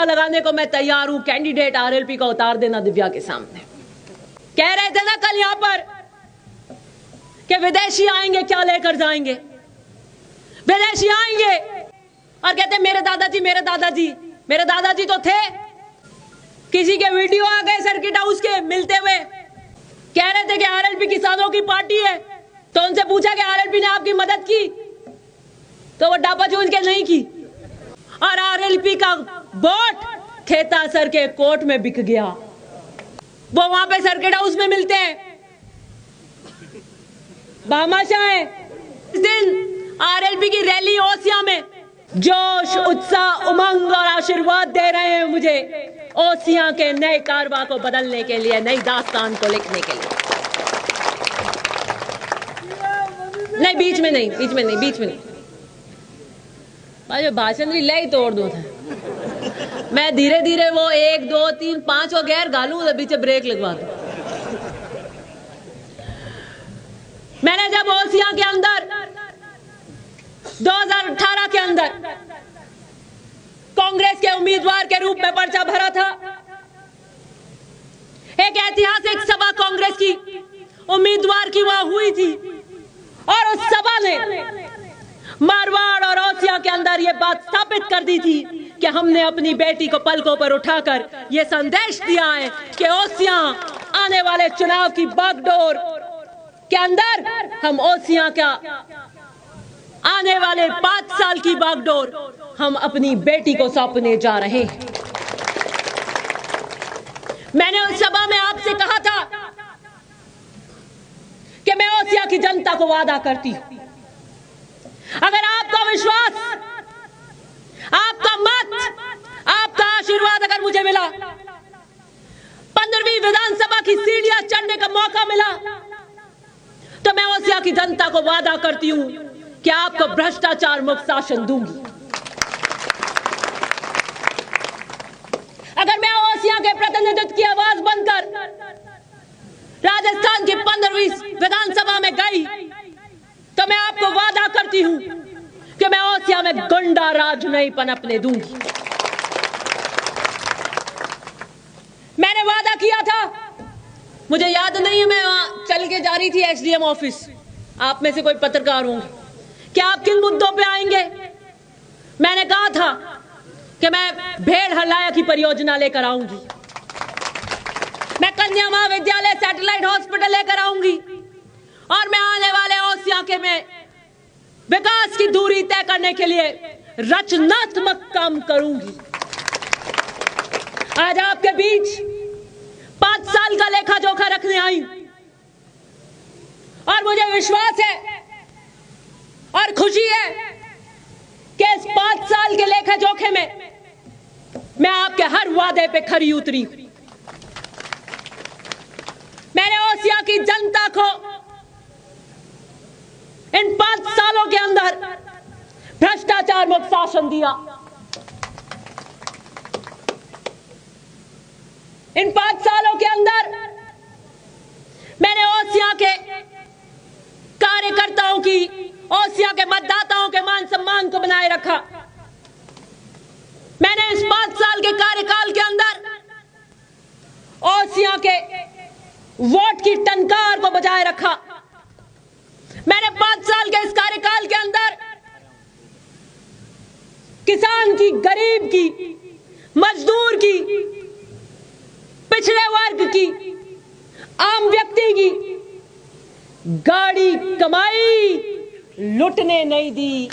मोर्चा लगाने को मैं तैयार हूं, कैंडिडेट आरएलपी का उतार देना दिव्या के सामने। कह रहे थे ना कल यहां पर कि विदेशी आएंगे क्या लेकर जाएंगे, विदेशी आएंगे और कहते मेरे दादाजी मेरे दादाजी, मेरे दादाजी तो थे। किसी के वीडियो आ गए सर्किट हाउस के मिलते हुए, कह रहे थे कि आरएलपी किसानों की पार्टी है। तो उनसे पूछा कि आरएलपी ने आपकी मदद की, तो वो डापा चूंझ के नहीं की। और आरएलपी का वोट खेतासर के कोर्ट में बिक गया। वो वहां पे सर्किट हाउस में मिलते हैं, भामाशाह है। इस दिन आरएलपी की रैली ओसिया में जोश, उत्साह, उमंग और आशीर्वाद दे रहे हैं मुझे ओसिया के नए कारवा को बदलने के लिए, नई दास्तान को लिखने के लिए। नहीं बीच में नहीं, बीच में नहीं, बीच में नहीं। भाई भाषण भी ले तोड़ दो था। मैं धीरे धीरे वो 1 2 3 5 और गैर गालू, बीच ब्रेक लगवा दूं। मैंने जब ओसिया के अंदर 2018 के अंदर कांग्रेस के उम्मीदवार के रूप में पर्चा भरा था, एक ऐतिहासिक सभा कांग्रेस की उम्मीदवार की वहां हुई थी और उस सभा ने मारवाड़ और ओसिया के अंदर यह बात स्थापित कर दी थी कि हमने अपनी बेटी को पलकों पर उठाकर यह संदेश दिया है कि ओसिया आने वाले चुनाव की बागडोर के अंदर हम ओसिया का आने वाले 5 साल की बागडोर हम अपनी बेटी को सौंपने जा रहे हैं। मैंने उस सभा में आपसे कहा था कि मैं ओसिया की जनता को वादा करती हूं, अगर आपका विश्वास, आपका मत, आपका आशीर्वाद अगर मुझे मिला, 15वीं विधानसभा की सीढ़ियां चढ़ने का मौका मिला, तो मैं ओसिया की जनता को वादा करती हूं कि आपको भ्रष्टाचार मुक्त शासन दूंगी। अगर मैं ओसिया के प्रतिनिधित्व की आवाज बनकर राजस्थान की 15वीं विधानसभा में गई, तो मैं आपको वादा करती हूं कि मैं ओसिया में गुंडा राज नहीं पनपने दूंगी। मैंने वादा किया था, मुझे याद नहीं है, मैं वहां चल के जा रही थी एसडीएम ऑफिस, आप में से कोई पत्रकार होंगे, कि आप किन मुद्दों पे आएंगे। मैंने कहा था कि मैं भेड़ हलाया की परियोजना लेकर आऊंगी, मैं कन्या महाविद्यालय सैटेलाइट हॉस्पिटल लेकर आऊंगी, और मैं आने वाले ओसिया के में विकास की दूरी तय करने के लिए रचनात्मक काम करूंगी। आज आपके बीच 5 साल का लेखा जोखा रखने आई, और मुझे विश्वास है और खुशी है कि इस 5 साल के लेखा जोखे में मैं आपके हर वादे पे खरी उतरी। मैंने ओसिया की जनता को इन 5 सालों के अंदर भ्रष्टाचार मुक्त शासन दिया। इन 5 सालों के अंदर मैंने ओसिया के कार्यकर्ताओं की, ओसिया के मतदाताओं के मान सम्मान को बनाए रखा। मैंने इस 5 साल के कार्यकाल के अंदर ओसिया के वोट की टंकार को बजाय रखा। मैंने 5 साल के इस कार्यकाल के अंदर किसान की, गरीब की, मजदूर की, पिछड़े वर्ग की, आम व्यक्ति की गाड़ी कमाई लुटने नहीं दी।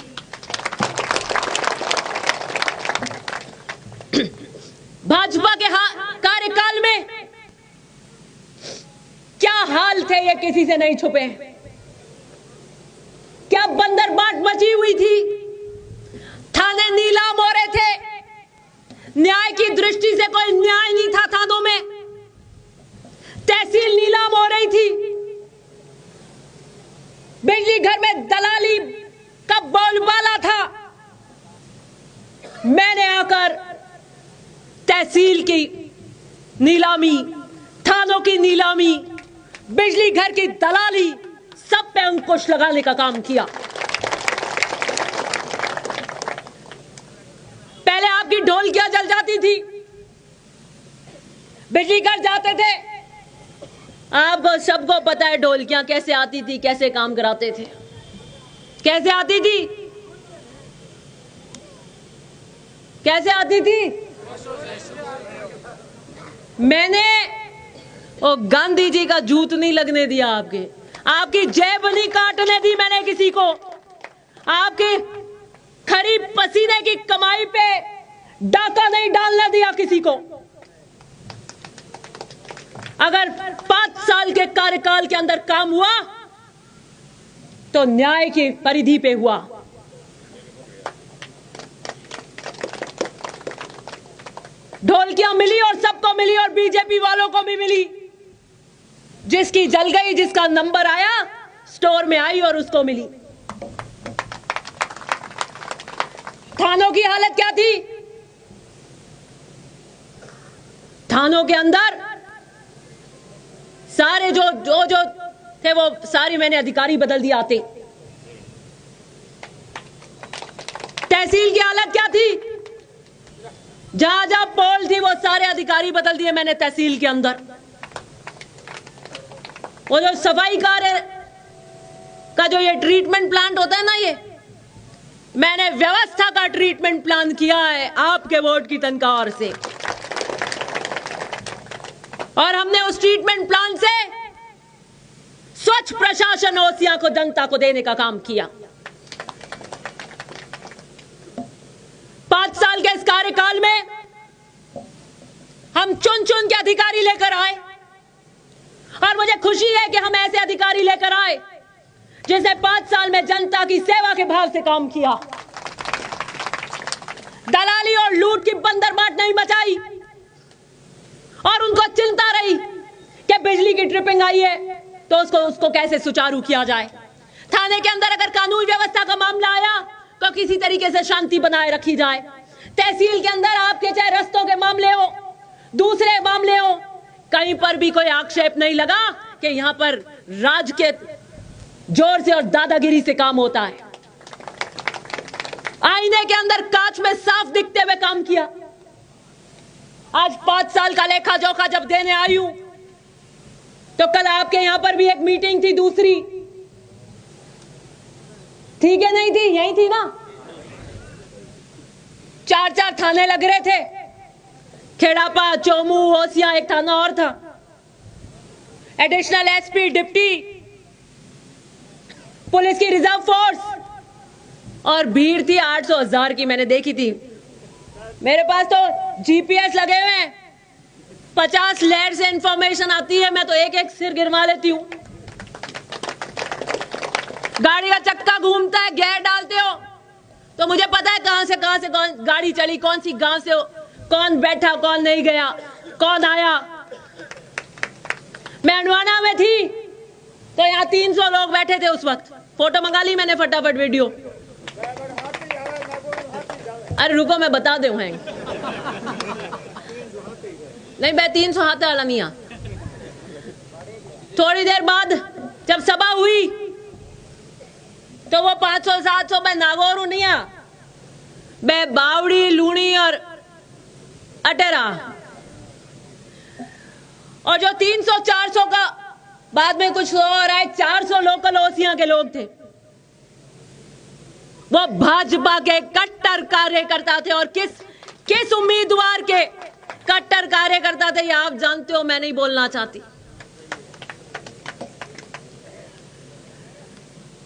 भाजपा के कार्यकाल में क्या हाल थे ये किसी से नहीं छुपे। क्या बंदर बाट मची हुई थी, थाने नीलाम हो रहे थे, न्याय की दृष्टि से कोई न्याय नहीं था थानों में, तहसील नीलाम हो रही थी, बिजली घर में दलाली का बोलबाला था। मैंने आकर तहसील की नीलामी, थानों की नीलामी, बिजली घर की दलाली, सब पे अंकुश लगाने का काम किया। पहले आप आपकी ढोलकियां जल जाती थी, बिजली कट जाते थे। आपको सबको पता है ढोलकियां कैसे आती थी, कैसे काम कराते थे, कैसे आती थी, कैसे आती थी। मैंने ओ गांधी जी का जूत नहीं लगने दिया, आपकी जेब नहीं काटने दी मैंने किसी को, आपके खरी पसीने की कमाई पे डाका नहीं डालने दिया किसी को। अगर 5 साल के कार्यकाल के अंदर काम हुआ तो न्याय की परिधि पे हुआ। ढोलकियां मिली और सबको मिली और बीजेपी वालों को भी मिली। जिसकी जल गई, जिसका नंबर आया स्टोर में आई और उसको मिली। थानों की हालत क्या थी? थानों के अंदर सारे जो थे वो सारे मैंने अधिकारी बदल दिए आते। तहसील की हालत क्या थी? जहां जहां पोल थी वो सारे अधिकारी बदल दिए मैंने तहसील के अंदर। वो जो सफाई कार्य का जो ये ट्रीटमेंट प्लांट होता है ना, ये मैंने व्यवस्था का ट्रीटमेंट प्लान किया है आपके वोट की तनख्वाह से। और हमने उस ट्रीटमेंट प्लान से स्वच्छ प्रशासन ओसिया को जनता को देने का काम किया। 5 साल के इस कार्यकाल में हम चुन चुन के अधिकारी लेकर आए और मुझे खुशी है कि हम ऐसे अधिकारी लेकर आए जिसने 5 साल में जनता की सेवा के भाव से काम किया। दलाली और लूट की बंदरबाट नहीं मचाई और उनको चिंता रही कि बिजली की ट्रिपिंग आई है तो उसको कैसे सुचारू किया जाए। थाने के अंदर अगर कानून व्यवस्था का मामला आया तो किसी तरीके से शांति बनाए रखी जाए। तहसील के अंदर आपके चाहे रस्तों के मामले हो, दूसरे मामले हो, कहीं पर भी कोई आक्षेप नहीं लगा कि यहां पर राज के जोर से और दादागिरी से काम होता है। आईने के अंदर कांच में साफ दिखते हुए काम किया। आज 5 साल का लेखा जोखा जब देने आई हूं तो कल आपके यहां पर भी एक मीटिंग थी, दूसरी थी कि नहीं थी? यही थी ना। 4 थाने लग रहे थे, खेड़ापा, चोमू, ओसिया, एक थाना और था। एडिशनल एसपी, डिप्टी, पुलिस की रिजर्व फोर्स और भीड़ थी 800,000 की, मैंने देखी थी। मेरे पास तो जीपीएस लगे हुए हैं, 50 लेयर से इंफॉर्मेशन आती है, मैं तो एक सिर गिरवा लेती हूं। गाड़ी का चक्का घूमता है, गियर डालते हो तो मुझे पता है कहां से कौन गाड़ी चली, कौन सी गांव से कौन बैठा, कौन नहीं गया, कौन आया। मैं अंडवाना में थी तो यहां 300 लोग बैठे थे उस वक्त। फोटो मंगा ली मैंने फटाफट, वीडियो। अरे रुको मैं बता दूं हैं। नहीं, मैं 300 हाथ वाला नहीं आ। थोड़ी देर बाद जब सभा हुई तो वो 500-700 में नागौर नहीं आ, मैं बावड़ी, लूणी और अटेरा, और जो 300-400 का बाद में कुछ और आए, 400 लोकल ओसिया के लोग थे। वो भाजपा के कट्टर कार्यकर्ता थे। और किस उम्मीदवार के कट्टर कार्यकर्ता थे ये आप जानते हो, मैं नहीं बोलना चाहती।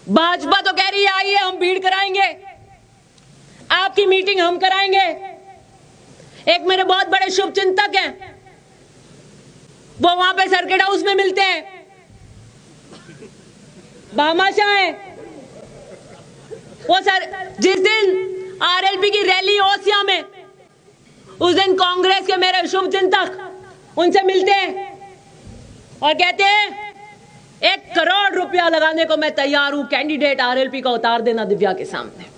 भाजपा तो कह रही है आइए हम भीड़ कराएंगे, आपकी मीटिंग हम कराएंगे। एक मेरे बहुत बड़े शुभचिंतक हैं, वो वहां पे सर्किट हाउस में मिलते हैं, भामाशाह हैं वो। सर जिस दिन आरएलपी की रैली ओसिया में, उस दिन कांग्रेस के मेरे शुभचिंतक उनसे मिलते हैं और कहते हैं 1 करोड़ रुपया लगाने को मैं तैयार हूं, कैंडिडेट आरएलपी का उतार देना दिव्या के सामने।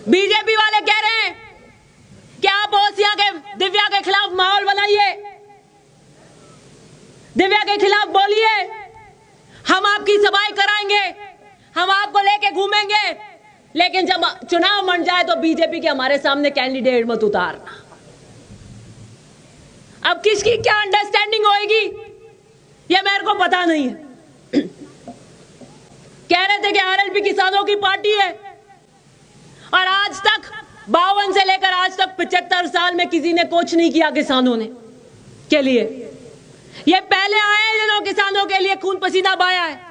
बीजेपी वाले कह रहे हैं कि आप ओसिया के दिव्या के खिलाफ माहौल बनाइए, दिव्या के खिलाफ बोलिए, हम आपकी सभाएं कराएंगे, हम आपको लेके घूमेंगे, लेकिन जब चुनाव मंड जाए तो बीजेपी के हमारे सामने कैंडिडेट मत उतारना। अब किसकी क्या अंडरस्टैंडिंग होएगी ये मेरे को पता नहीं है। कह रहे थे कि आरएलपी किसानों की पार्टी है, और आज तक 52 से लेकर आज तक 75 साल में किसी ने कुछ नहीं किया किसानों ने के लिए। ये पहले आए हैं जिन्होंने किसानों के लिए खून पसीना बहाया है।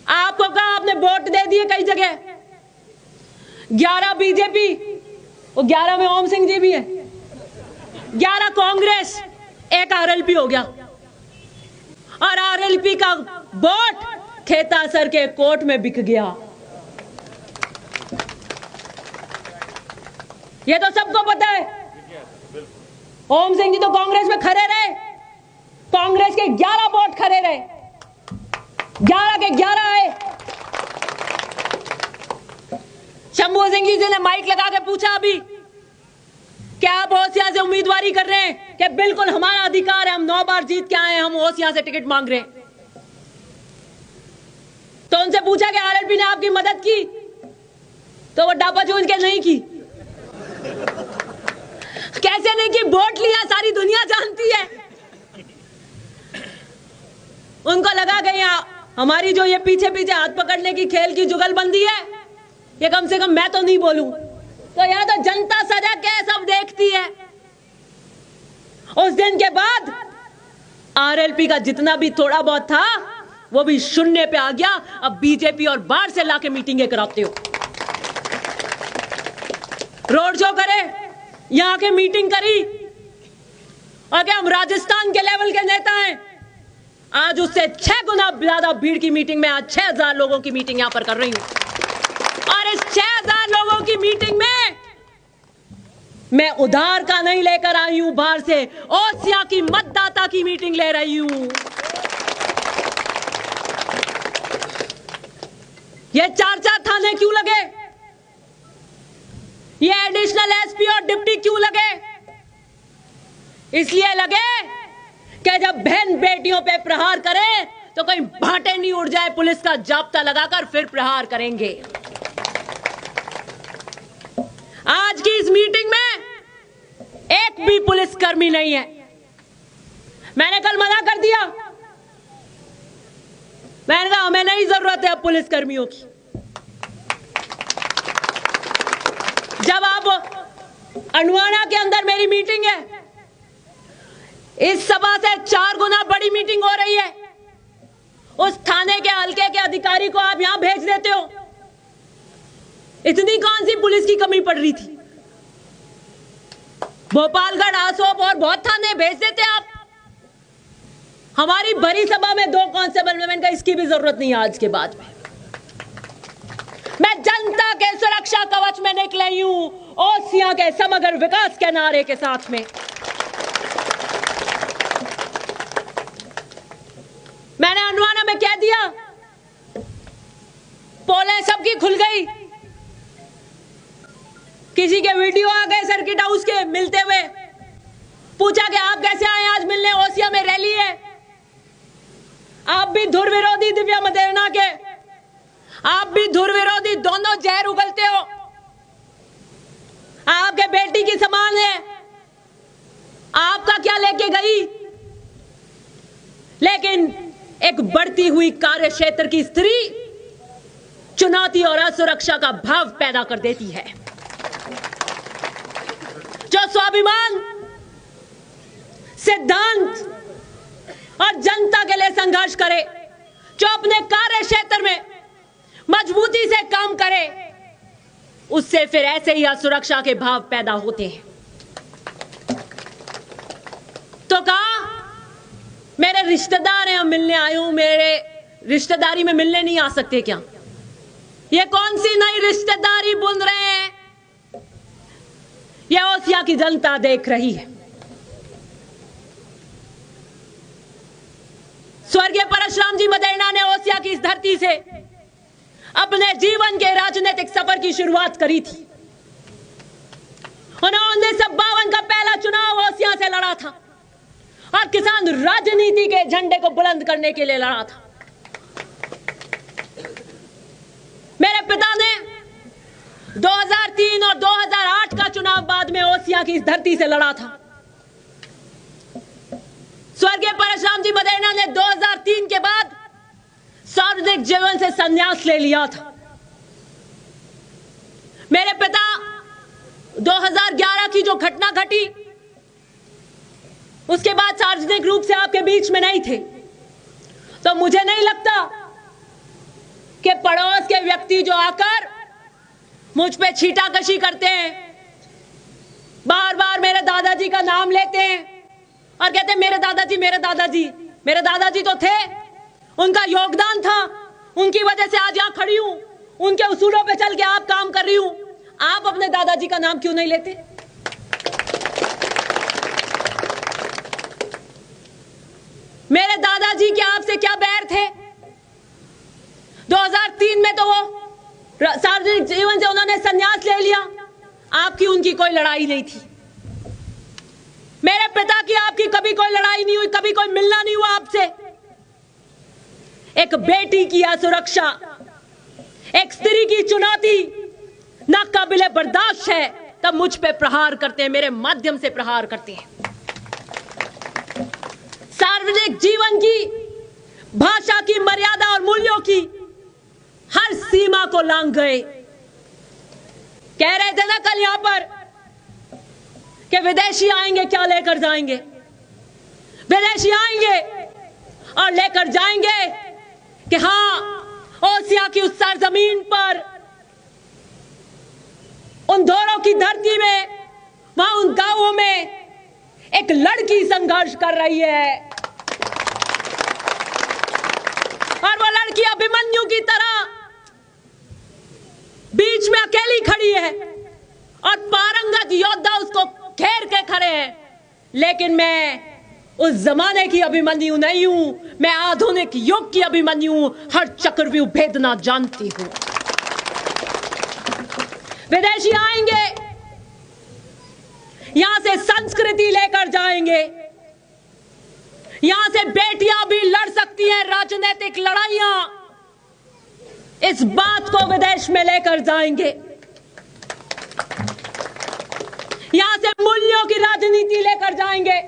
आपको कहा आपने वोट दे दिए कई जगह, 11 बीजेपी और 11 में ओम सिंह जी भी है, 11 कांग्रेस, 1 आरएलपी हो गया, और आरएलपी का वोट खेतासर के कोर्ट में बिक गया। ये तो सबको पता है। ओम सिंह जी तो कांग्रेस में खड़े रहे, कांग्रेस के 11 वोट खड़े रहे, 11 के 11 आए। शंभू सिंह जी ने माइक लगा के पूछा अभी क्या आप ओसिया से उम्मीदवारी कर रहे हैं, कि बिल्कुल हमारा अधिकार है, हम 9 बार जीत के आए हैं, हम ओसिया से टिकट मांग रहे हैं। तो उनसे पूछा कि आरएलपी ने आपकी मदद की, तो वो डापा चूज के नहीं की। कैसे नहीं की? वोट लिया, सारी दुनिया जानती है। उनको लगा कि यहाँ हमारी जो ये पीछे पीछे हाथ पकड़ने की खेल की जुगलबंदी है, ये कम से कम मैं तो नहीं बोलूं। तो यहाँ तो जनता सजा के सब देखती है। उस दिन के बाद आरएलपी का जितना भी थोड़ा बहुत था वो भी शून्य पे आ गया। अब बीजेपी और बाहर से लाके मीटिंगें कराते हो, रोड शो करे, यहां के मीटिंग करी, और क्या हम राजस्थान के लेवल के नेता हैं? आज उससे 6 गुना ज्यादा भीड़ की मीटिंग में आज 6000 लोगों की मीटिंग यहां पर कर रही हूं, और इस 6000 लोगों की मीटिंग में मैं उधार का नहीं लेकर आई हूं, बाहर से ओसिया की मतदाता की मीटिंग ले रही हूं। ये 4-4 थाने क्यों लगे? ये एडिशनल एसपी और डिप्टी क्यों लगे? इसलिए लगे कि जब बहन बेटियों पे प्रहार करें तो कहीं भाटे नहीं उड़ जाए, पुलिस का जाप्ता लगाकर फिर प्रहार करेंगे। आज की इस मीटिंग में एक भी पुलिसकर्मी नहीं है। मैंने कल मना कर दिया, मैंने कहा हमें नहीं जरूरत है अब पुलिसकर्मियों की। जब आप अंडवाना के अंदर मेरी मीटिंग है, इस सभा से 4 गुना बड़ी मीटिंग हो रही है, उस थाने के हल्के के अधिकारी को आप यहां भेज देते हो। इतनी कौन सी पुलिस की कमी पड़ रही थी? भोपालगढ़, आसोप और बहुत थाने भेज देते आप। हमारी बड़ी सभा में 2 कांस्टेबल का इसकी भी जरूरत नहीं है आज के बाद में। मैं जनता के सुरक्षा कवच में निकली हूं, ओसिया के समग्र विकास के नारे के साथ में। मैंने अंडवाना में कह दिया, पोलें सबकी खुल गई। किसी के वीडियो आ गए सर्किट हाउस के मिलते हुए, पूछा कि आप कैसे आए आज मिलने, ओसिया में रैली है। आप भी धुर विरोधी दिव्या मदेरणा के, आप भी धुर विरोधी, दोनों जहर उगलते हो। आपके बेटी की समान है, आपका क्या लेके गई? लेकिन एक बढ़ती हुई कार्य क्षेत्र की स्त्री चुनौती और असुरक्षा का भाव पैदा कर देती है। जो स्वाभिमान, सिद्धांत और जनता के लिए संघर्ष करे, जो अपने कार्य क्षेत्र में मजबूती से काम करे, उससे फिर ऐसे ही असुरक्षा के भाव पैदा होते हैं। तो कहा मेरे रिश्तेदार हैं, हम मिलने आए हूं, मेरे रिश्तेदारी में मिलने नहीं आ सकते क्या? ये कौन सी नई रिश्तेदारी बुन रहे हैं? ये ओसिया की जनता देख रही है। स्वर्गीय परशुराम जी मदेरणा ने ओसिया की इस धरती से अपने जीवन के राजनीतिक सफर की शुरुआत करी थी। उन्होंने 1952 का पहला चुनाव ओसिया से लड़ा था और किसान राजनीति के झंडे को बुलंद करने के लिए लड़ा था। पिता ने 2003 और 2008 का चुनाव बाद में ओसियां की इस धरती से लड़ा था। स्वर्गीय परशुराम जी मदेरणा ने 2003 के बाद सार्वजनिक जीवन से संन्यास ले लिया था। मेरे पिता 2011 की जो घटना घटी उसके बाद सार्वजनिक रूप से आपके बीच में नहीं थे, तो मुझे नहीं लगता कि पड़ोस के व्यक्ति जो आकर मुझ पे छीटाकशी करते हैं, बार बार मेरे दादाजी का नाम लेते हैं और कहते हैं मेरे दादाजी मेरे दादाजी। मेरे दादाजी तो थे, उनका योगदान था, उनकी वजह से आज यहां खड़ी हूं, उनके उसूलों पे चल के आप काम कर रही हूं। आप अपने दादाजी का नाम क्यों नहीं लेते? मेरे दादाजी के आपसे क्या बैर थे? 2003 में तो वो सार्वजनिक जीवन से उन्होंने संन्यास ले लिया, आपकी उनकी कोई लड़ाई नहीं थी। मेरे पिता की आपकी कभी कोई लड़ाई नहीं हुई, कभी कोई मिलना नहीं हुआ आपसे। एक बेटी की असुरक्षा, एक स्त्री की चुनौती ना काबिले बर्दाश्त है, तब मुझ पे प्रहार करते हैं, मेरे माध्यम से प्रहार करते हैं। सार्वजनिक जीवन की, भाषा की मर्यादा और मूल्यों की हर सीमा को लांघ गए। कह रहे थे ना कल यहां पर कि विदेशी आएंगे क्या लेकर जाएंगे। विदेशी आएंगे और लेकर जाएंगे कि हां, ओसिया की उस सरजमीन पर, उन धोरों की धरती में, वहां उन गांवों में एक लड़की संघर्ष कर रही है और वो लड़की अभिमन्यु की तरह बीच में अकेली खड़ी है और पारंगत योद्धा उसको घेर के खड़े हैं। लेकिन मैं उस जमाने की अभिमन्यु नहीं हूं, मैं आधुनिक युग की अभिमन्यु हूं, हर चक्रव्यूह भेदना जानती हूं। विदेशी आएंगे, यहां से संस्कृति लेकर जाएंगे, यहां से बेटियां भी लड़ सकती हैं राजनीतिक लड़ाइयां, इस बात को विदेश में लेकर जाएंगे। यहां से मूल्यों की राजनीति लेकर जाएंगे,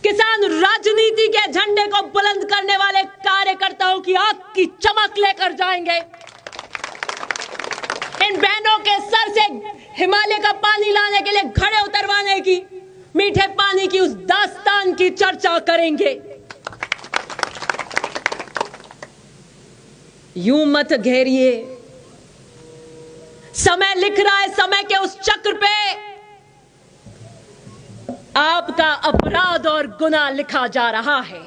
किसान राजनीति के झंडे को बुलंद करने वाले कार्यकर्ताओं की आंख की चमक लेकर जाएंगे। इन बहनों के सर से हिमालय का पानी लाने के लिए घड़े उतरवाने की, मीठे पानी की उस दास्तान की चर्चा करेंगे। यूं मत घेरिए, समय लिख रहा है, समय के उस चक्र पे आपका अपराध और गुनाह लिखा जा रहा है।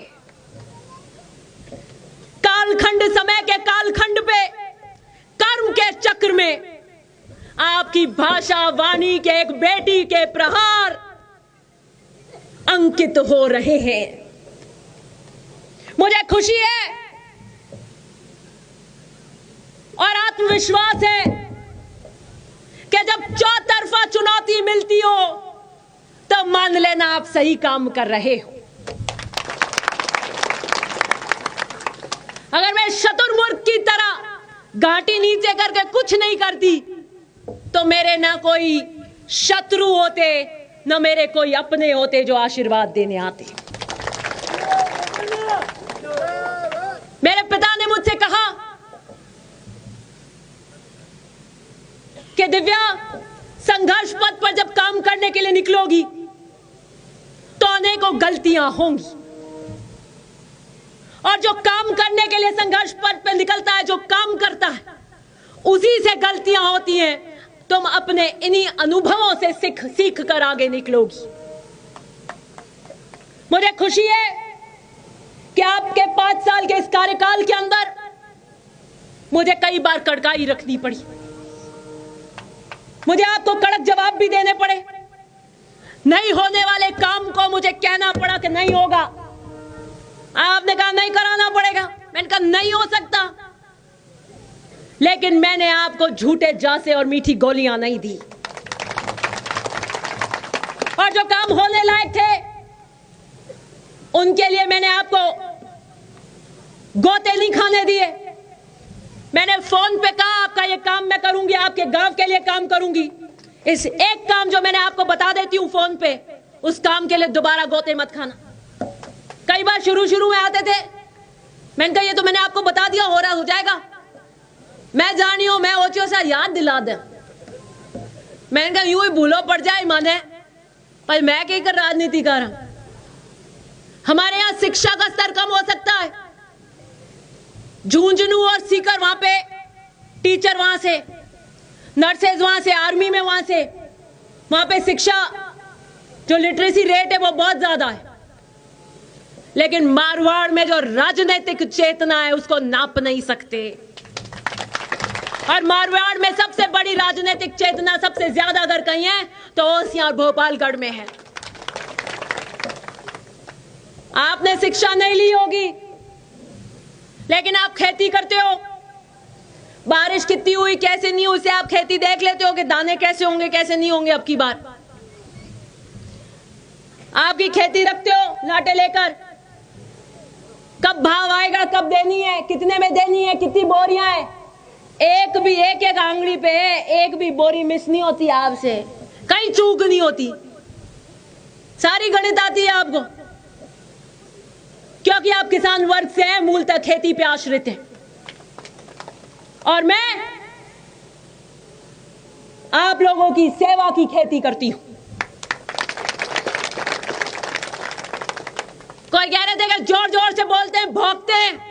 कालखंड, समय के कालखंड पे, कर्म के चक्र में आपकी भाषा वाणी के एक बेटी के प्रहार अंकित हो रहे हैं। मुझे खुशी है और आत्मविश्वास है कि जब चौतरफा चुनौती मिलती हो तो मान लेना आप सही काम कर रहे हो। अगर मैं शतुरमुर्ग की तरह घाटी नीचे करके कुछ नहीं करती तो मेरे ना कोई शत्रु होते, ना मेरे कोई अपने होते जो आशीर्वाद देने आते। मेरे पिता ने मुझसे कहा कि दिव्या, संघर्ष पथ पर जब काम करने के लिए निकलोगी तो अनेकों गलतियां होंगी, और जो काम करने के लिए संघर्ष पथ पर निकलता है, जो काम करता है, उसी से गलतियां होती हैं। तुम अपने इन्हीं अनुभवों से सीख कर आगे निकलोगी। मुझे खुशी है कि आपके 5 साल के इस कार्यकाल के अंदर मुझे कई बार कड़काई रखनी पड़ी, मुझे आपको कड़क जवाब भी देने पड़े। नहीं होने वाले काम को मुझे कहना पड़ा कि नहीं होगा। आपने कहा नहीं कराना पड़ेगा, मैंने कहा नहीं हो सकता, लेकिन मैंने आपको झूठे जासे और मीठी गोलियां नहीं दी। और जो काम होने लायक थे उनके लिए मैंने आपको गोते नहीं खाने दिए। मैंने फोन पे कहा आपका ये काम मैं करूंगी, आपके गांव के लिए काम करूंगी। इस एक काम जो मैंने आपको बता देती हूं फोन पे, उस काम के लिए दोबारा गोते मत खाना। कई बार शुरू में आते थे, मैंने कहा ये तो मैंने आपको बता दिया, हो रहा हो जाएगा, मैं जानी हूं, मैं ओचियो से याद दिला दे। मैंने कहा यूं ही भूलो पड़ जाए माने, पर मैं कहीं कर राजनीति कर रहा। हमारे यहां शिक्षा का स्तर कम हो सकता है, झुंझुनू और सीकर वहां पे टीचर, वहां से नर्सेज, वहां से आर्मी में, वहां पे शिक्षा जो लिटरेसी रेट है वो बहुत ज्यादा है। लेकिन मारवाड़ में जो राजनीतिक चेतना है उसको नाप नहीं सकते। और मारवाड़ में सबसे बड़ी राजनीतिक चेतना सबसे ज्यादा अगर कहीं है तो ओसियां और भोपालगढ़ में है। आपने शिक्षा नहीं ली होगी, लेकिन आप खेती करते हो। बारिश कितनी हुई कैसे नहीं हुई, उसे आप खेती देख लेते हो कि दाने कैसे होंगे कैसे नहीं होंगे। अब की बार आपकी खेती रखते हो लाटे लेकर, कब भाव आएगा, कब देनी है, कितने में देनी है, कितनी बोरियां है, एक आंगड़ी पे एक भी बोरी मिस नहीं होती आपसे, कहीं चूक नहीं होती, सारी गणित आती है आपको, क्योंकि आप किसान वर्ग से हैं, मूलतः खेती पे आश्रित हैं। और मैं आप लोगों की सेवा की खेती करती हूं। कोई कह रहे थे कि जोर जोर से बोलते हैं, भौंकते हैं,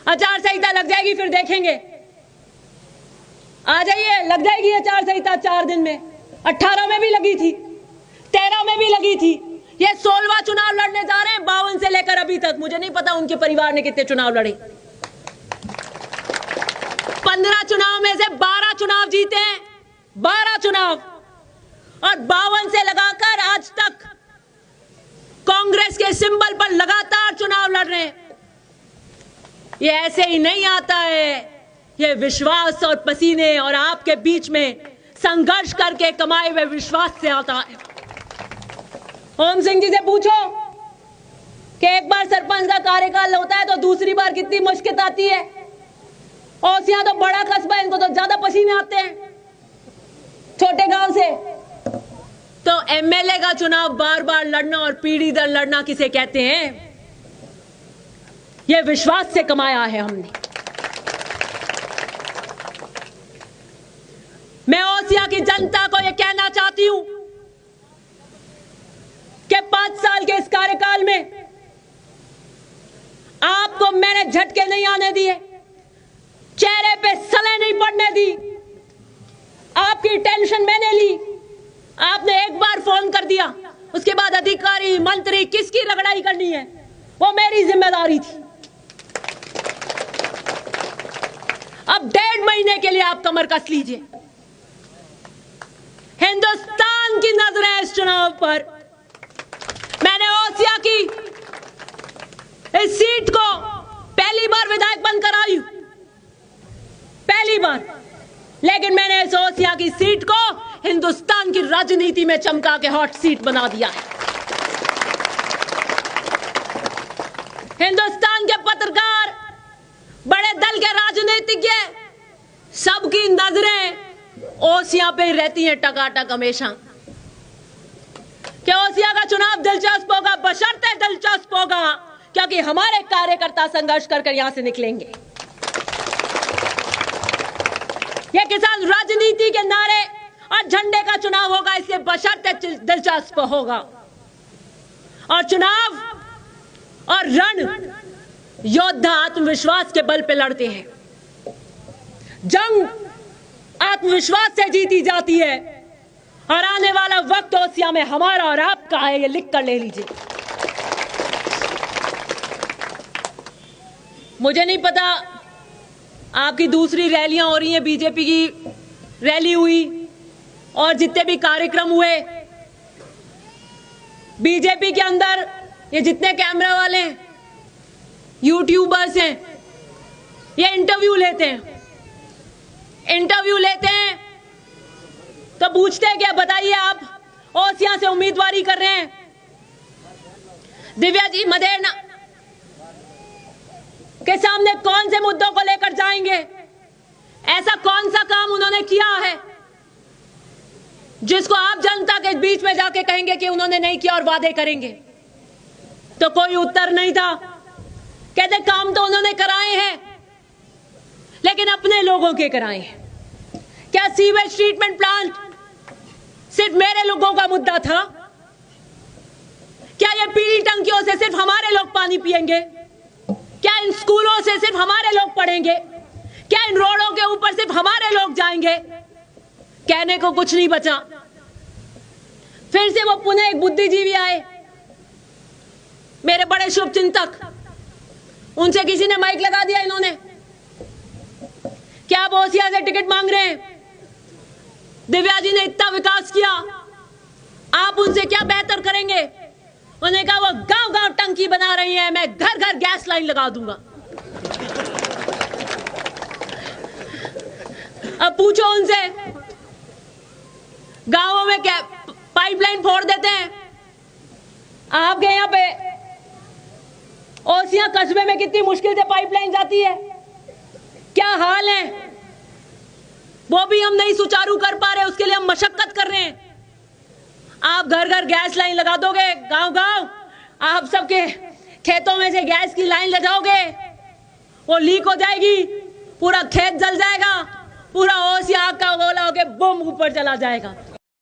आचार संहिता लग जाएगी फिर देखेंगे। आ जाइए, लग जाएगी आचार संहिता 4 दिन में। 18 में भी लगी थी, 13 में भी लगी थी, ये 16वां चुनाव लड़ने जा रहे हैं 52 से लेकर अभी तक। मुझे नहीं पता उनके परिवार ने कितने चुनाव लड़े। 15 चुनाव में से 12 चुनाव जीते हैं, 12 चुनाव, और 52 से लगाकर आज तक कांग्रेस के सिंबल पर लगातार चुनाव लड़ रहे हैं। ये ऐसे ही नहीं आता है, ये विश्वास और पसीने और आपके बीच में संघर्ष करके कमाए हुए विश्वास से आता है। ओम सिंह जी से पूछो कि एक बार सरपंच का कार्यकाल होता है तो दूसरी बार कितनी मुश्किल आती है। ओसियां तो बड़ा कस्बा है, इनको तो ज्यादा पसीने आते हैं छोटे गांव से। तो एमएलए का चुनाव बार बार लड़ना और पीढ़ी दर लड़ना किसे कहते हैं? यह विश्वास से कमाया है हमने। मैं ओसिया की जनता को यह कहना चाहती हूं कि 5 साल के इस कार्यकाल में आपको मैंने झटके नहीं आने दिए, चेहरे पे सले नहीं पड़ने दी, आपकी टेंशन मैंने ली। आपने एक बार फोन कर दिया, उसके बाद अधिकारी मंत्री किसकी रगड़ाई करनी है वो मेरी जिम्मेदारी थी। अब 1.5 महीने के लिए आप कमर कस लीजिए। हिंदुस्तान की नजरें है इस चुनाव पर। मैंने ओसिया की इस सीट को पहली बार विधायक बन कर आई, पहली बार, लेकिन मैंने इस ओसिया की सीट को हिंदुस्तान की राजनीति में चमका के हॉट सीट बना दिया है। हिंदुस्तान के पत्रकार, बड़े दल के राजनीतिज्ञ, सबकी नजरें ओसिया पे रहती हैं टकाटक हमेशा कि ओसिया का चुनाव दिलचस्प होगा, बशर्ते दिलचस्प होगा क्योंकि हमारे कार्यकर्ता संघर्ष कर यहां से निकलेंगे। यह किसान राजनीति के नारे और झंडे का चुनाव होगा, इसलिए बशर्ते दिलचस्प होगा। और चुनाव और रण योद्धा आत्मविश्वास के बल पे लड़ते हैं। जंग आत्मविश्वास से जीती जाती है और आने वाला वक्त ओसिया में हमारा और आपका है, ये लिख कर ले लीजिए। मुझे नहीं पता आपकी दूसरी रैलियां हो रही हैं, बीजेपी की रैली हुई और जितने भी कार्यक्रम हुए, बीजेपी के अंदर ये जितने कैमरा वाले हैं, यूट्यूबर्स हैं, ये इंटरव्यू लेते हैं तो पूछते हैं क्या, बताइए आप ओसिया से उम्मीदवारी कर रहे हैं, दिव्या जी मदेरना के सामने कौन से मुद्दों को लेकर जाएंगे? ऐसा कौन सा काम उन्होंने किया है जिसको आप जनता के बीच में जाके कहेंगे कि उन्होंने नहीं किया और वादे करेंगे? तो कोई उत्तर नहीं था। कहते काम तो उन्होंने कराए हैं, लेकिन अपने लोगों के कराए हैं। क्या सीवेज ट्रीटमेंट प्लांट सिर्फ मेरे लोगों का मुद्दा था? क्या ये पीली टंकियों से सिर्फ हमारे लोग पानी पिएंगे? क्या इन स्कूलों से सिर्फ हमारे लोग पढ़ेंगे? क्या इन रोडों के ऊपर सिर्फ हमारे लोग जाएंगे? कहने को कुछ नहीं बचा। फिर से वो पुनः एक बुद्धिजीवी आए, मेरे बड़े शुभ चिंतक, उनसे किसी ने माइक लगा दिया। इन्होंने क्या आप ओसिया से टिकट मांग रहे हैं? दिव्या जी ने इतना विकास किया, आप उनसे क्या बेहतर करेंगे? उन्होंने कहा वो गांव गांव टंकी बना रही है, मैं घर घर गैस लाइन लगा दूंगा। अब पूछो उनसे, गांवों में क्या पाइपलाइन फोड़ देते हैं? आपके यहां पे ओसिया कस्बे में कितनी मुश्किल से पाइपलाइन जाती है, क्या हाल है? वो भी हम नहीं सुचारू कर पा रहे, उसके लिए हम मशक्कत कर रहे हैं। आप घर घर गैस लाइन लगा दोगे, गांव गांव आप सबके खेतों में से गैस की लाइन ले जाओगे, वो लीक हो जाएगी, पूरा खेत जल जाएगा, पूरा ओसिया आग का गोला होके बम ऊपर चला जाएगा।